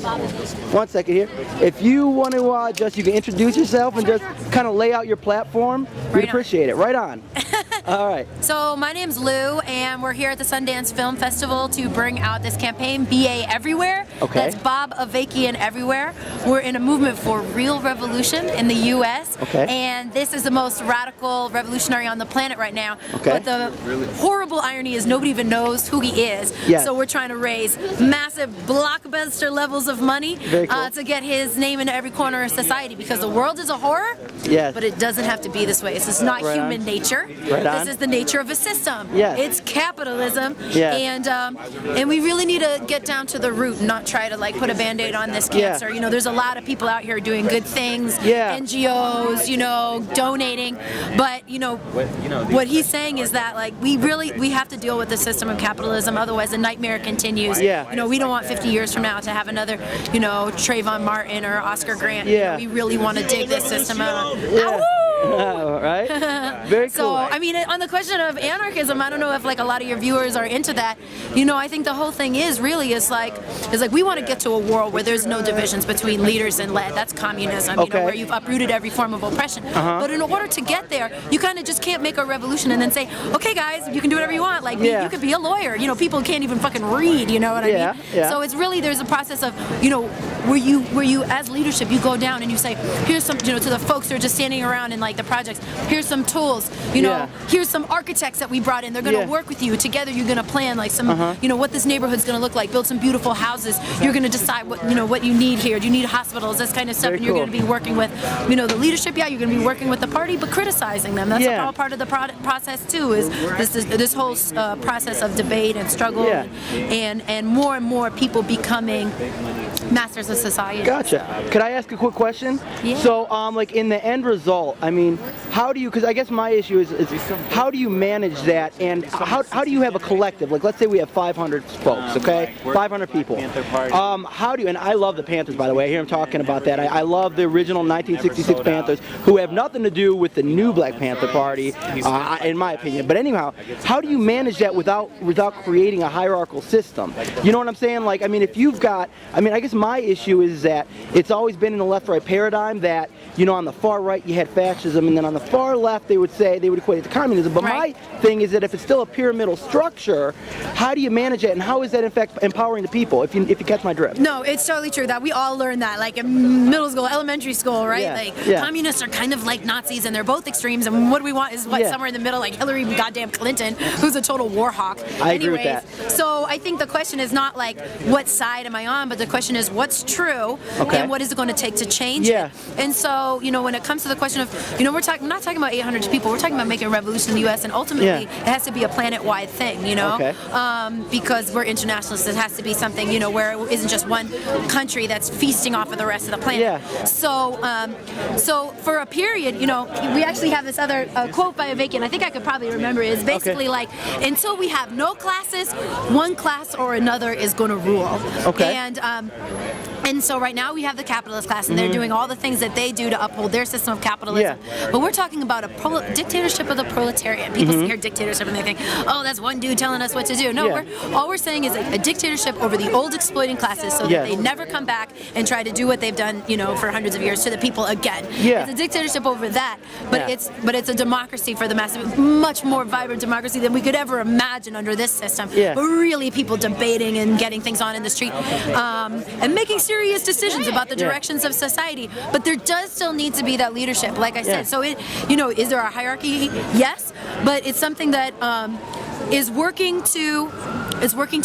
1 second here. If you want to just, you can introduce yourself and just kind of lay out your platform. We'd appreciate it. Right on. All right. So my name's Lou, and we're here at the Sundance Film Festival to bring out this campaign, BA Everywhere. Okay. That's Bob Avakian Everywhere. We're in a movement for real revolution in the U.S. Okay. And this is the most radical revolutionary on the planet right now. Okay. But the horrible irony is nobody even knows who he is. Yes. So we're trying to raise massive blockbuster levels of money to get his name into every corner of society, because the world is a horror, yes, but it doesn't have to be this way. This is not human nature. This is the nature of a system. Yes. It's capitalism. Yes. And we really need to get down to the root and not try to like put a band-aid on this cancer. You know, there's a lot of people out here doing good things, NGOs, you know, donating, but you know what he's saying is that like we have to deal with the system of capitalism, otherwise the nightmare continues. You know, we don't want 50 years from now to have another, you know, Trayvon Martin or Oscar Grant. You know, we really want to dig this system out. Right? Very cool. So, I mean, on the question of anarchism, I don't know if like a lot of your viewers are into that. You know, I think the whole thing is like we want to get to a world where there's no divisions between leaders and led. That's communism, you know, where you've uprooted every form of oppression. But in order to get there, you kind of just can't make a revolution and then say, okay guys, you can do whatever you want. Like, you could be a lawyer. You know, people can't even fucking read, you know what I mean? So it's really, there's a process of, you know, where you as leadership, you go down and you say, here's some, you know, to the folks who are just standing around in like the projects, here's some tools, you know, here's some architects that we brought in. They're going to work with you. Together you're going to plan like some, you know, what this neighborhood's going to look like, build some beautiful houses. You're going to decide what, you know, what you need here. Do you need hospitals, this kind of stuff. And you're going to be working with, you know, the leadership. Yeah, you're going to be working with the party, but criticizing them. That's all part of the process too, is this whole process of debate and struggle and more people becoming masters of society. Gotcha. Could I ask a quick question? Yeah. So, like in the end result, I mean, how do you, because I guess my issue is how do you manage that, and how do you have a collective, like let's say we have 500 folks, okay? 500 people. How do you, and I love the Panthers, by the way, I hear them talking about that. I love the original 1966 Panthers, who have nothing to do with the new Black Panther Party, in my opinion. But anyhow, how do you manage that without creating a hierarchical system? You know what I'm saying? Like, I mean, if you've got, I mean, I guess my issue is that it's always been in the left-right paradigm that, you know, on the far right you had fascism, and then on the far left they would equate it to communism. But my thing is that if it's still a pyramidal structure, how do you manage it, and how is that in fact empowering the people, if you catch my drift? No, it's totally true that we all learned that, like in middle school, elementary school, right? Communists are kind of like Nazis, and they're both extremes, and what we want is somewhere in the middle, like Hillary goddamn Clinton, who's a total war hawk. I agree with that. So I think the question is not like what side am I on, but the question is what's true and what is it going to take to change it. And so, you know, when it comes to the question of, you know, we're not talking about 800 people, we're talking about making a revolution in the U.S. and ultimately it has to be a planet-wide thing, you know, because we're internationalists. It has to be something, you know, where it isn't just one country that's feasting off of the rest of the planet. So, so for a period, you know, we actually have this other quote by Avakian, I think I could probably remember it, is basically like, until we have no classes, one class or another is going to rule. And so right now we have the capitalist class, and they're doing all the things that they do to uphold their system of capitalism. But we're talking about a dictatorship of the proletariat. People hear dictatorship and they think, oh, that's one dude telling us what to do. No, all we're saying is a dictatorship over the old exploiting classes, so that they never come back and try to do what they've done, you know, for hundreds of years to the people again. It's a dictatorship over that, but it's a democracy for the masses, much more vibrant democracy than we could ever imagine under this system. But really people debating and getting things on in the street and making serious decisions about the directions of society. But there does still need to be that leadership, like I said. So it, you know, is there a hierarchy? Yes, but it's something that is working to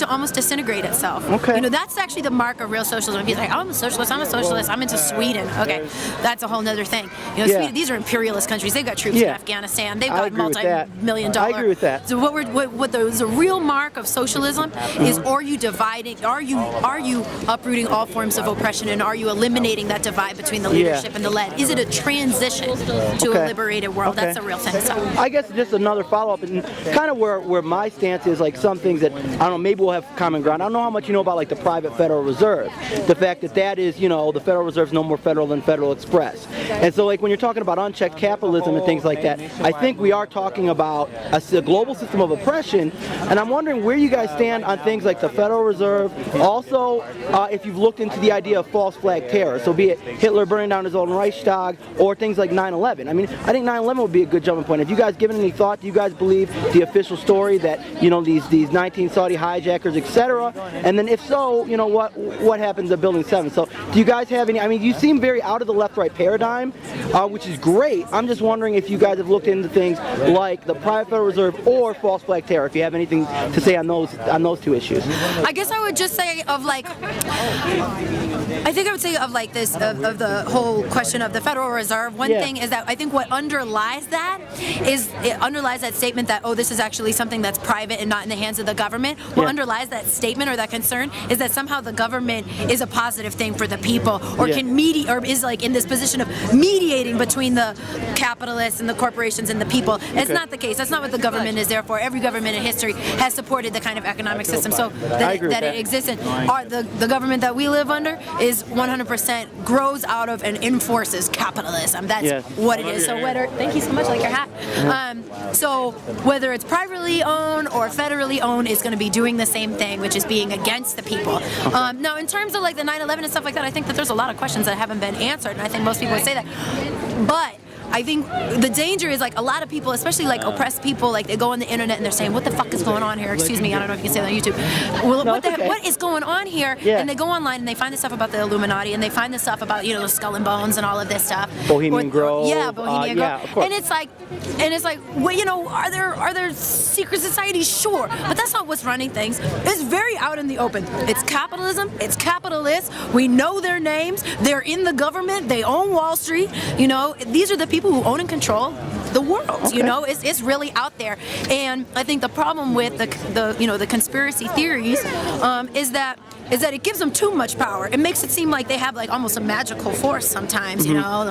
almost disintegrate itself. You know, that's actually the mark of real socialism. He's like, I'm a socialist, I'm into Sweden. Okay, that's a whole nother thing. You know, Sweden, these are imperialist countries. They've got troops in Afghanistan. They've got multi-million dollar. I agree with that. So what the real mark of socialism is, are you dividing, are you uprooting all forms of oppression, and are you eliminating that divide between the leadership and the led? Is it a transition to a liberated world? That's the real thing. So I guess just another follow-up, and kind of where my stance is, like some things that don't know, maybe we'll have common ground. I don't know how much you know about like the private Federal Reserve. The fact that is, you know, the Federal Reserve's no more federal than Federal Express. And so like when you're talking about unchecked capitalism and things like that, I think we are talking about a global system of oppression, and I'm wondering where you guys stand on things like the Federal Reserve. Also, if you've looked into the idea of false flag terror, so be it Hitler burning down his own Reichstag or things like 9/11. I mean, I think 9/11 would be a good jumping point. Have you guys given any thought? Do you guys believe the official story that, you know, these 19 Saudi hijackers, etc.? And then if so, you know, what happens at Building 7? So do you guys have any? I mean, you seem very out of the left-right paradigm, which is great. I'm just wondering if you guys have looked into things like the private Federal Reserve or false flag terror. If you have anything to say on those two issues. I guess I would just say of like, I think I would say of like this of the whole question of the Federal Reserve. One thing is that I think what underlies that is it underlies that statement that, oh, this is actually something that's private and not in the hands of the government. What underlies that statement or that concern is that somehow the government is a positive thing for the people, or can mediate, or is like in this position of mediating between the capitalists and the corporations and the people. It's not the case. That's not what the government is there for. Every government in history has supported the kind of economic system so that it exists in. The government that we live under is 100% grows out of and enforces capitalism. That's what it is. So thank you so much, like your hat. So whether it's privately owned or federally owned, it's going to be doing the same thing, which is being against the people. Now, in terms of like the 9/11 and stuff like that, I think that there's a lot of questions that haven't been answered, and I think most people would say that. But I think the danger is like a lot of people, especially like oppressed people, like they go on the internet and they're saying, what the fuck is going on here? Excuse me, I don't know if you can say that on YouTube. Well, what is going on here? And they go online and they find the stuff about the Illuminati, and they find the stuff about, you know, the Skull and Bones and all of this stuff. Bohemian Grove. Yeah, Bohemian Grove. Of course. And it's like, well, you know, are there secret societies? Sure, but that's not what's running things. It's very out in the open. It's capitalism. It's capitalists. We know their names. They're in the government. They own Wall Street. You know, these are the people who own and control the world. You know, it's really out there. And I think the problem with the conspiracy theories is that it gives them too much power. It makes it seem like they have like almost a magical force sometimes, you know,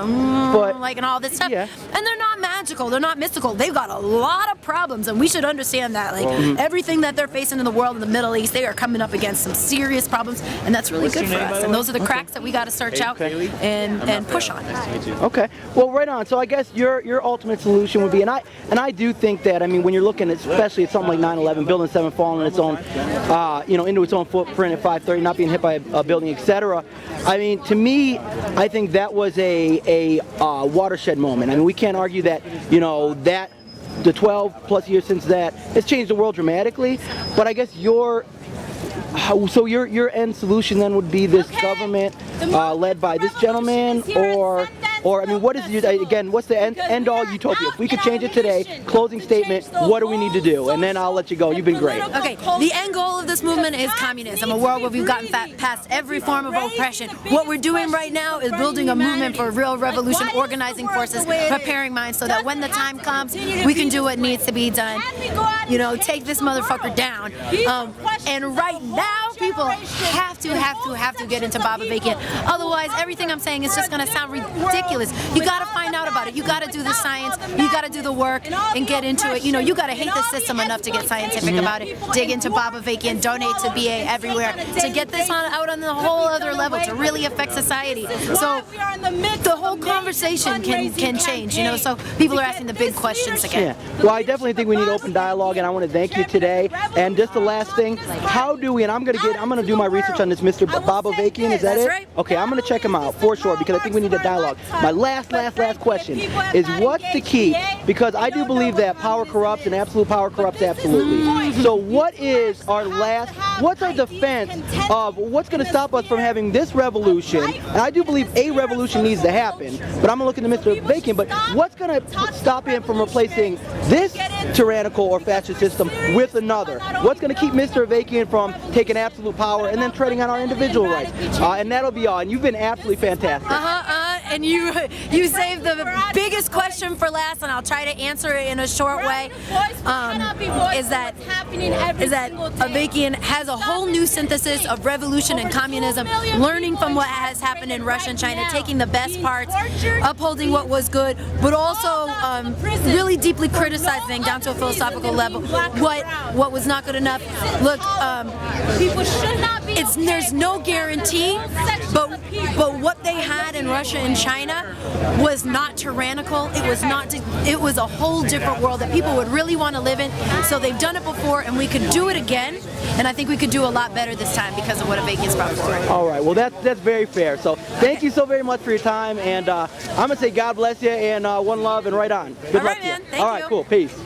like and all this stuff. And they're not magical. They're not mystical. They've got a lot of problems, and we should understand that. Like everything that they're facing in the world, in the Middle East, they are coming up against some serious problems, and that's really good for us. And those are the cracks that we got to search out and push on. Okay. Well, right on. So I guess your ultimate solution would be, and I do think that, I mean, when you're looking especially at something like 9/11, Building 7 falling in its own, into its own footprint at 5:30, not being hit by a building, etc. I mean, to me, I think that was a watershed moment. I mean, we can't argue that, you know, that the 12 plus years since that has changed the world dramatically. But I guess your end solution then would be this government led by this gentleman, or I mean, what is what's the end all utopia? If we could change it today, closing statement, what do we need to do? And then I'll let you go. You've been great. Okay, the end goal of this movement is communism, a world where we've gotten past every form of oppression. What we're doing right now is building a movement for real revolution, organizing forces, preparing minds, so that when the time comes, we can do what needs to be done. You know, take this motherfucker down. And right now, people have to get into Baba Vacant. Otherwise, everything I'm saying is just going to sound ridiculous. You got to find out about it. You got to do the science. You got to do the work and get into it. You know, you got to hate the system enough to get scientific about it. Dig into Baba Vacant. Donate to BA everywhere to get this out on the whole other level to really affect society. So the whole conversation can change. You know, so people are asking the big questions again. Yeah. Well, I definitely think we need open dialogue, and I want to thank you today. And just the last thing, how do we? And I'm gonna do my research on this Mr. Baba Vacant. Is that it? Right. Okay, I'm gonna check him out for sure, because I think we need a dialogue. My last question is, what's the key? Because I do believe that power corrupts, and absolute power corrupts absolutely. So what's our defense of what's going to stop us from having this revolution? And I do believe a revolution needs to happen, but I'm going to look into Mr. Vacant, but what's going to stop him from replacing this tyrannical or fascist system with another? What's going to keep Mr. Vacant from taking absolute power and then treading on our individual rights? And that'll be all. And you've been absolutely fantastic. and you saved the biggest question for last, and I'll try to answer it in a short way. Is that Avakian has a whole new synthesis of revolution and communism, learning from what has happened in Russia and China, taking the best parts, upholding what was good, but also really deeply criticizing down to a philosophical level what was not good enough. Look, there's no guarantee, but what they had in Russia and China was not tyrannical. It was a whole different world that people would really want to live in. So they've done it before, and we could do it again. And I think we could do a lot better this time because of what Avakian's brought forward. All right, well that's very fair. So thank you so very much for your time, and I'm gonna say God bless you and one love and right on. Good luck to you. Man. Thank All right, you. cool. Peace.